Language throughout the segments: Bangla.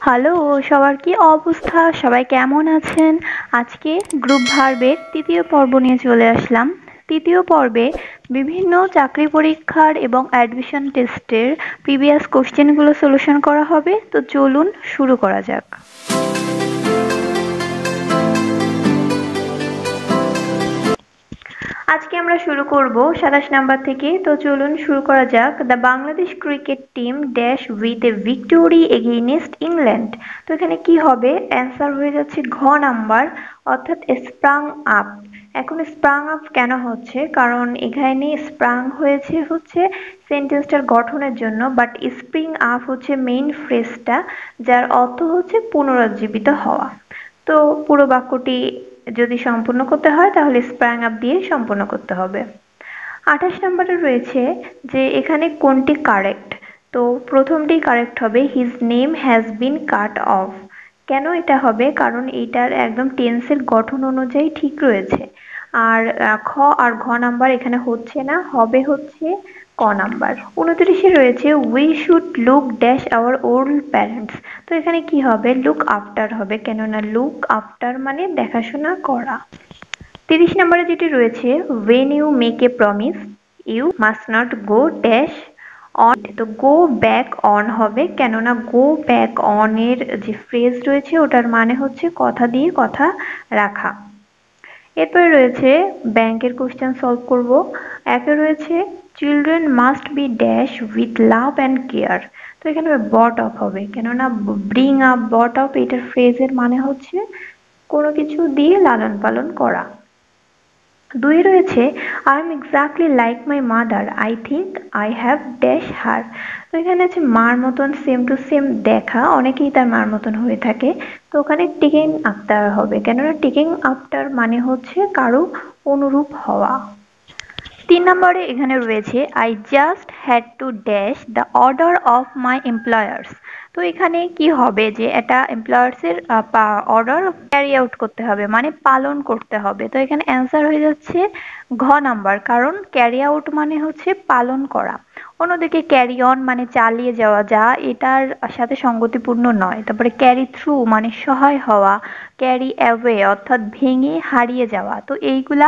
হ্যালো, সবার কি অবস্থা? সবাই কেমন আছেন? আজকে গ্রুপ ভার্বের তৃতীয় পর্ব নিয়ে চলে আসলাম। তৃতীয় পর্বে বিভিন্ন চাকরি পরীক্ষার এবং অ্যাডমিশন টেস্টের প্রিভিয়াস কোশ্চেনগুলো সলিউশন করা হবে। তো চলুন শুরু করা যাক। আজকে আমরা শুরু করব 27 নাম্বার থেকে। তো চলুন শুরু করা যাক। The Bangladesh cricket team dash with a victory against England. তো এখানে কি হবে? অ্যান্সার হয়ে যাচ্ছে ঘ নাম্বার, অর্থাৎ স্প্রাং আপ। এখন স্প্রাং আপ কেন হচ্ছে? কারণ এখানে স্প্রাং হচ্ছে সেন্টেন্সটার গঠনের জন্য, বাট স্প্রিং আপ হচ্ছে মেইন ফ্রেজটা, যার অর্থ হচ্ছে পুনরুজ্জীবিত হওয়া। তো পুরো বাক্যটি যদি সম্পূর্ণ করতে হয় তাহলে স্প্রাং আপ দিয়ে সম্পূর্ণ করতে হবে। 28 নম্বরে রয়েছে যে এখানে কোনটি কারেক্ট। তো প্রথমটি কারেক্ট হবে, his name has been cut off. কেন এটা হবে? কারণ এইটার একদম টেন্সের গঠন অনুযায়ী ঠিক রয়েছে। আর খ আর ঘ নাম্বার এখানে হচ্ছে না, হবে হচ্ছে ক নাম্বার। 29-এ রয়েছে we should look dash our old parents. তো এখানে কি হবে? লুক আফটার হবে, কেননা লুক আফটার মানে দেখাশোনা করা। 30 নম্বরে যেটি রয়েছে, when you make a promise you must not go dash on। তো গো ব্যাক অন হবে, কেননা গো ব্যাক অন এর যে ফ্রেজ রয়েছে ওটার মানে হচ্ছে কথা দিয়ে কথা রাখা। এরপরে রয়েছে ব্যাংকের কোশ্চেন সলভ করব। একে রয়েছে children must be dash with love and care. তো এখানে বট অফ হবে, কেননা ব্রিং আপ বট অফ এটার ফ্রেজের মানে হচ্ছে কোনো কিছু দিয়ে লালন পালন করা। 2 রয়েছে I am exactly like my mother I think I have dash her. তো এখানে আছে মার মতন সেম টু সেম দেখা, অনেকেই তার মার মতন হয়ে থাকে। তো ওখানে টেকিং আফটার হবে, কেননা টেকিং আফটার মানে হচ্ছে কারো অনুরূপ হওয়া। 3 নম্বরে এখানে রয়েছে I just had to dash the order of my employers. তো এখানে কি হবে? যে এটা এমপ্লয়ার্সের অর্ডার ক্যারি আউট করতে হবে, মানে পালন করতে হবে। তো এখানে অ্যান্সার হয়ে যাচ্ছে ঘ নাম্বার, কারণ ক্যারি আউট মানে হচ্ছে পালন করা। অন্যদিকে ক্যারি অন মানে চালিয়ে যাওয়া, যা এটার সাথে সঙ্গতিপূর্ণ নয়। তারপরে ক্যারি থ্রু মানে সহায় হওয়া, ক্যারি অ্যাওয়ে অর্থাৎ ভেঙে হারিয়ে যাওয়া। তো এইগুলা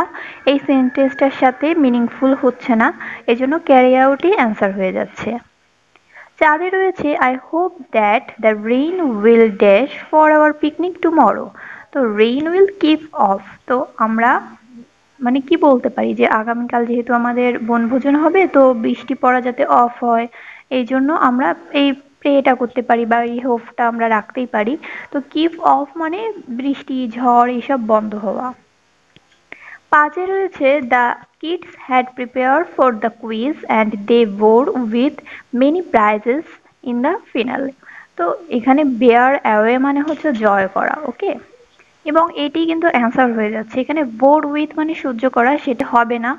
এই সেন্টেন্সটার সাথে মিনিংফুল হচ্ছে না, এজন্য ক্যারি আউটই অ্যান্সার হয়ে যাচ্ছে। 4 রয়েছে I hope that the rain will dash for our picnic tomorrow. তো রেইন উইল কিপ অফ। তো আমরা মানে কি বলতে পারি যে আগামীকাল যেহেতু আমাদের বনভোজন হবে, তো বৃষ্টি পড়া যাতে অফ হয়, এই জন্য আমরা এই প্রেটা করতে পারি বা এই হোপটা আমরা রাখতেই পারি। তো কিপ অফ মানে বৃষ্টি ঝড় এইসব বন্ধ হওয়া। 5 রয়েছে the kids had prepare for the quiz and they bore with many prizes in the finale. তো এখানে বেয়ার অ্যাওয়ে মানে হচ্ছে জয় করা, ওকে। এবং এটি কিন্তু অ্যান্সার হয়ে যাচ্ছে। এখানে বোর উইথ মানে সহ্য করা, সেটা হবে না।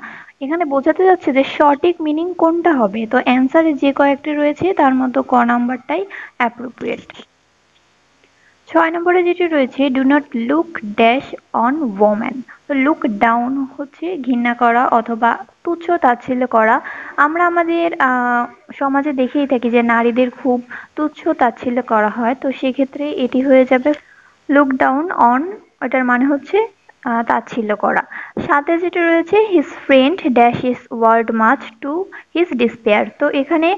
এখানে বোঝাতে যাচ্ছে যে সঠিক মিনিং কোনটা হবে। তো অ্যান্সারে যে কয়েকটি রয়েছে তার মধ্যে ক নাম্বারটাই অ্যাপ্রোপ্রিয়েট। 6 নম্বরে যেটি রয়েছে do not look dash on woman. তো লুক ডাউন হচ্ছে ঘৃণা করা অথবা তুচ্ছ তাচ্ছিল্য করা। আমরা আমাদের সমাজে দেখেই থাকি যে নারীদের খুব তুচ্ছ তাচ্ছিল্য করা হয়। তো সেক্ষেত্রে এটি হয়ে যাবে লুক ডাউন অন, এটার মানে হচ্ছে তাচ্ছিল্য করা। সাথে যেটা রয়েছে his friend dash is word much to his despair. তো এখানে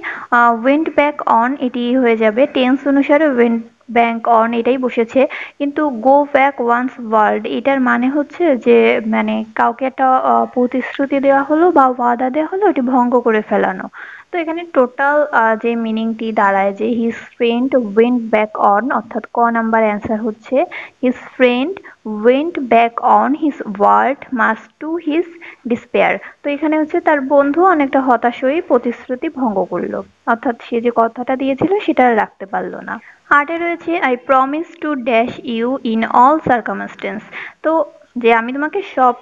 ওয়েন্ট ব্যাক অন এটি হয়ে যাবে, টেন্স অনুসারে ওয়েন্ট ব্যাক অন এটাই বসেছে, কিন্তু গো ব্যাক ওয়ান্স ওয়ার্ল্ড এটার মানে হচ্ছে যে মানে কাউকে একটা প্রতিশ্রুতি দেওয়া হলো বা ওয়াদা দেওয়া হলো, এটি ভঙ্গ করে ফেলানো। তো এখানে টোটাল যে মিনিংটি দাঁড়ায় যে his friend went back on, অর্থাৎ ক নাম্বার অ্যান্সার হচ্ছে his friend went back on his word much to his despair. তো এখানে হচ্ছে তার বন্ধু অনেকটা হতাশ হয়ে প্রতিশ্রুতি ভঙ্গ করলো, অর্থাৎ সে যে কথাটা দিয়েছিল সেটা আর রাখতে পারলো না। 8 রয়েছে I promise to dash you in all circumstances. তো যে আমি তোমাকে সব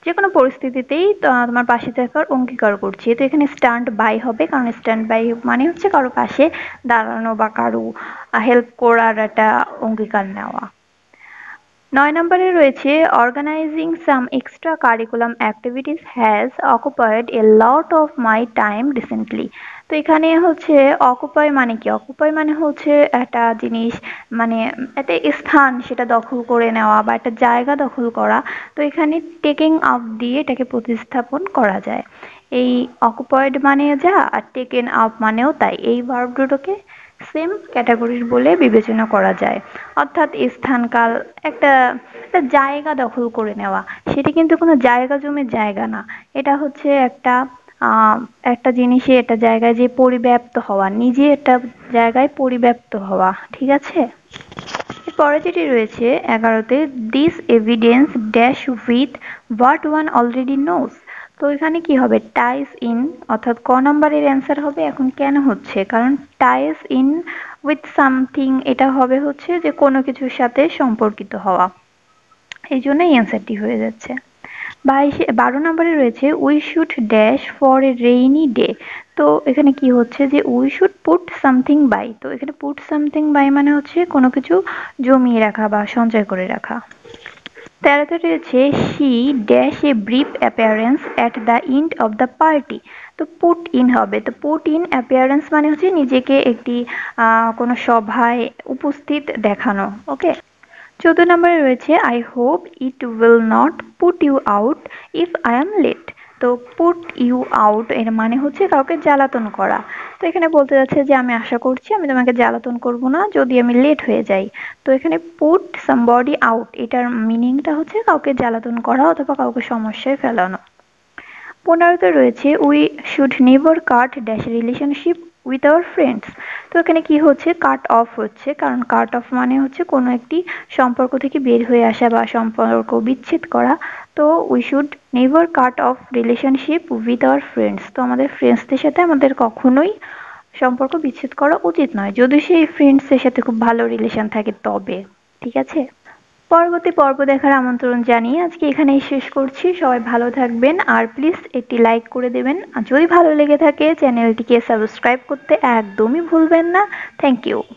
যে কোনো পরিস্থিতিতেই তোমার পাশে থাকার অঙ্গীকার করছি। তো এখানে স্ট্যান্ড বাই হবে, কারণ স্ট্যান্ড বাই মানে হচ্ছে কারো পাশে দাঁড়ানো বা কারো হেল্প করার একটা অঙ্গীকার নেওয়া। 9 নম্বরে রয়েছে organising some extracurricular activities has occupied a lot of my time recently. তো এখানে হচ্ছে অকুপাই মানে কি? অকুপাই মানে হচ্ছে একটা জিনিস মানে একটা স্থান সেটা দখল করে নেওয়া বা একটা জায়গা দখল করা। তো এখানে টেকিং আপ দিয়ে এটাকে প্রতিস্থাপন করা যায়। এই অকুপাইড মানে যা আর টেকেন আপ মানেও তাই। এই ভার্ব দুটোকে সেম ক্যাটাগরির বলে বিবেচনা করা যায়। অর্থাৎ স্থানকাল একটা একটা জায়গা দখল করে নেওয়া। সেটা কিন্তু কোনো জায়গা জমির জায়গা না। এটা হচ্ছে আহ একটা জিনিসে একটা জায়গায় যে পরিব্যাপ্ত হওয়া, নিজে একটা জায়গায় পরিব্যাপ্ত হওয়া, ঠিক আছে? এরপরে যেটি রয়েছে 11তে, this evidence dash with what one already knows. তো এখানে কি হবে? টাইস ইন, অর্থাৎ ক নাম্বারের অ্যান্সার হবে। এখন কেন হচ্ছে? কারণ টাইস ইন উইথ সামথিং এটা হবে হচ্ছে যে কোনো কিছুর সাথে সম্পর্কিত হওয়া, এই জন্যই অ্যান্সারটি হয়ে যাচ্ছে। 12 নম্বরে রয়েছে we should dash for a rainy day. তো এখানে কি হচ্ছে যে we should put something by. তো এখানে পুট সামথিং বাই মানে হচ্ছে কোনো কিছু জমিয়ে রাখা বা সঞ্চয় করে রাখা। 13তে রয়েছে she dash a brief appearance at the end of the party. তো পুট ইন হবে। তো পুট ইন অ্যাপিয়ারেন্স মানে হচ্ছে নিজেকে একটি কোনো সভায় উপস্থিত দেখানো। ওকে। 14 নম্বরে রয়েছে I hope it will not put you out if I am late. তো পুট ইউ আউট এর মানে হচ্ছে কাউকে জ্বালাতন করা। তো এখানে বলতে যাচ্ছে যে আমি আশা করছি আমি তোমাকে জ্বালাতন করব না যদি আমি লেট হয়ে যাই। তো এখানে পুট সামবডি আউট এটার মিনিংটা হচ্ছে কাউকে জ্বালাতন করা অথবা কাউকে সমস্যায় ফেলানো। 15তে রয়েছে we should never cut dash relationship with our friends. তো এখানে কি হচ্ছে? কাট অফ হচ্ছে, কারণ কাট অফ মানে হচ্ছে কোনো একটি সম্পর্ক থেকে বের হয়ে আসা বা সম্পর্ক বিচ্ছেদ করা। তো we should never cut off relationship with our friends. তো আমাদের ফ্রেন্ডসদের সাথে আমাদের কখনোই সম্পর্ক বিচ্ছেদ করা উচিত নয়, যদি সেই ফ্রেন্ডসের সাথে খুব ভালো রিলেশন থাকে তবে, ঠিক আছে? পরবর্তী পর্ব দেখার আমন্ত্রণ জানিয়ে আজকে এখানেই শেষ করছি। সবাই ভালো থাকবেন আর প্লিজ একটি লাইক করে দেবেন। আর যদি ভালো লেগে থাকে চ্যানেলটিকে সাবস্ক্রাইব করতে একদমই ভুলবেন না। Thank you.